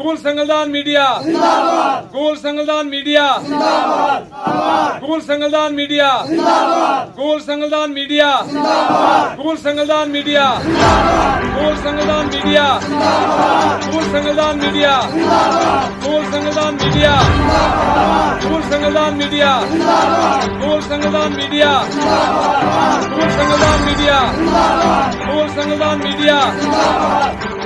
गूल Sangaldan media जिंदाबाद, गूल Sangaldan media जिंदाबाद, गूल Sangaldan media जिंदाबाद, गूल संगलदान मीडिया जिंदाबाद, गूल संगलदान मीडिया जिंदाबाद, गूल संगलदान मीडिया जिंदाबाद, गूल संगलदान मीडिया जिंदाबाद, गूल संगलदान मीडिया जिंदाबाद, गूल संगलदान मीडिया जिंदाबाद, गूल संगलदान मीडिया जिंदाबाद, गूल संगलदान मीडिया जिंदाबाद, गूल संगलदान मीडिया जिंदाबाद।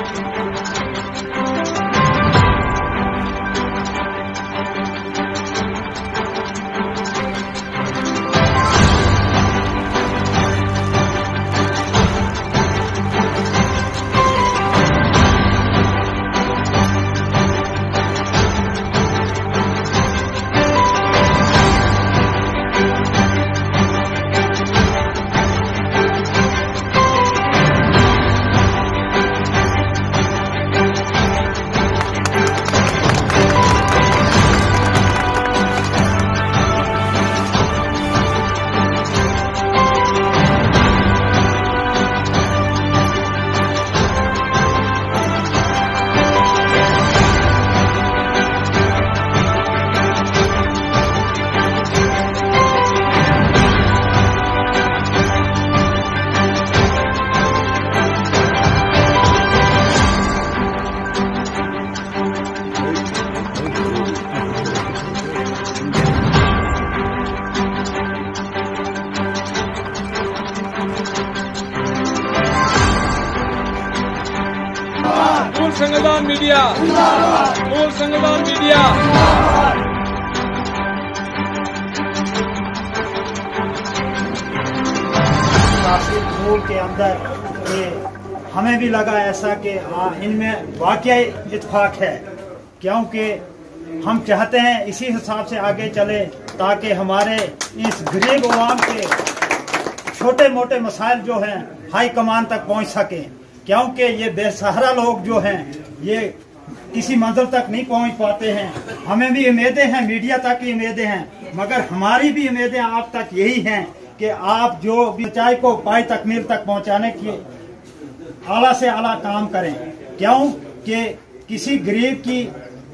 गूल संगलदान मीडिया जिंदाबाद, गूल संगलदान मीडिया जिंदाबाद। गूल के अंदर ये हमें भी लगा ऐसा कि इनमें वाकई इत्तेफाक है, क्योंकि हम चाहते हैं इसी हिसाब से आगे चले ताकि हमारे इस गरीब अवाम के छोटे मोटे मसाइल जो हैं हाई कमान तक पहुंच सकें, क्योंकि ये बेसहारा लोग जो हैं ये किसी मंजिल तक नहीं पहुंच पाते हैं। हमें भी उम्मीदें हैं, मीडिया तक की उम्मीदें हैं, मगर हमारी भी उम्मीदें आप तक यही हैं कि आप जो सच्चाई को पाई तकमील तक पहुंचाने की आला से आला काम करें, क्योंकि किसी गरीब की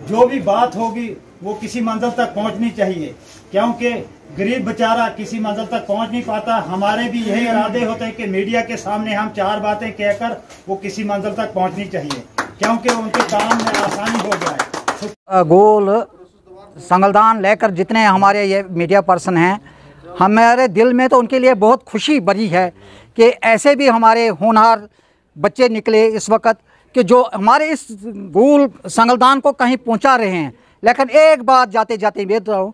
जो भी बात होगी वो किसी मंजिल तक पहुंचनी चाहिए, क्योंकि गरीब बेचारा किसी मंजिल तक पहुंच नहीं पाता। हमारे भी यही इरादे होते हैं कि मीडिया के सामने हम चार बातें कहकर वो किसी मंजिल तक पहुंचनी चाहिए, क्योंकि उनके काम में आसानी हो जाए। गूल संगलदान लेकर जितने हमारे ये मीडिया पर्सन हैं, हमारे दिल में तो उनके लिए बहुत खुशी भरी है कि ऐसे भी हमारे होनहार बच्चे निकले इस वक्त कि जो हमारे इस गूल संगलदान को कहीं पहुंचा रहे हैं। लेकिन एक बात जाते जाते मैं तो हूँ,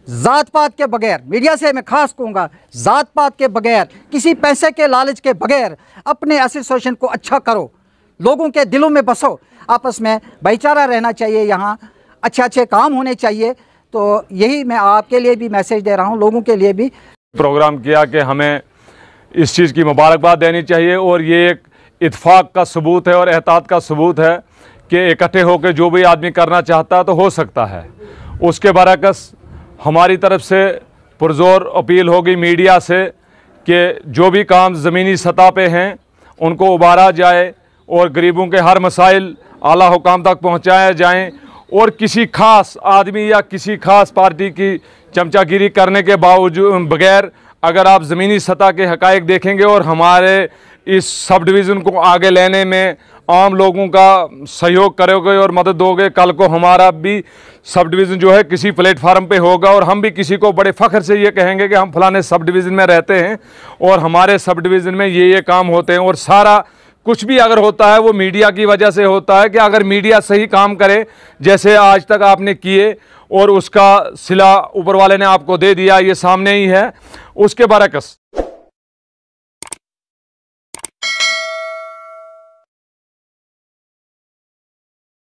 ज़ात पात के बगैर, मीडिया से मैं खास कहूँगा, ज़ात पात के बगैर, किसी पैसे के लालच के बगैर अपने एसोसिएशन को अच्छा करो, लोगों के दिलों में बसो, आपस में भाईचारा रहना चाहिए, यहाँ अच्छे अच्छे काम होने चाहिए। तो यही मैं आपके लिए भी मैसेज दे रहा हूँ, लोगों के लिए भी। प्रोग्राम किया कि हमें इस चीज़ की मुबारकबाद देनी चाहिए और ये एक इत्तेफाक का सबूत है और एहतियात का सबूत है कि इकट्ठे होकर जो भी आदमी करना चाहता है तो हो सकता है। उसके बरअक्स हमारी तरफ से पुरजोर अपील होगी मीडिया से कि जो भी काम ज़मीनी सतह पे हैं उनको उबारा जाए और गरीबों के हर मसाइल आला हुकाम तक पहुँचाए जाएँ, और किसी खास आदमी या किसी खास पार्टी की चमचागिरी करने के बावजूद बगैर अगर आप ज़मीनी सतह के हक़ाइक़ देखेंगे और हमारे इस सब डिवीज़न को आगे लेने में आम लोगों का सहयोग करोगे और मदद दोगे, कल को हमारा भी सब डिवीज़न जो है किसी प्लेटफार्म पे होगा और हम भी किसी को बड़े फ़ख्र से ये कहेंगे कि हम फलाने सब डिवीज़न में रहते हैं और हमारे सब डिवीज़न में ये काम होते हैं। और सारा कुछ भी अगर होता है वो मीडिया की वजह से होता है कि अगर मीडिया सही काम करे जैसे आज तक आपने किए और उसका सिला ऊपर वाले ने आपको दे दिया, ये सामने ही है। उसके बरअक्स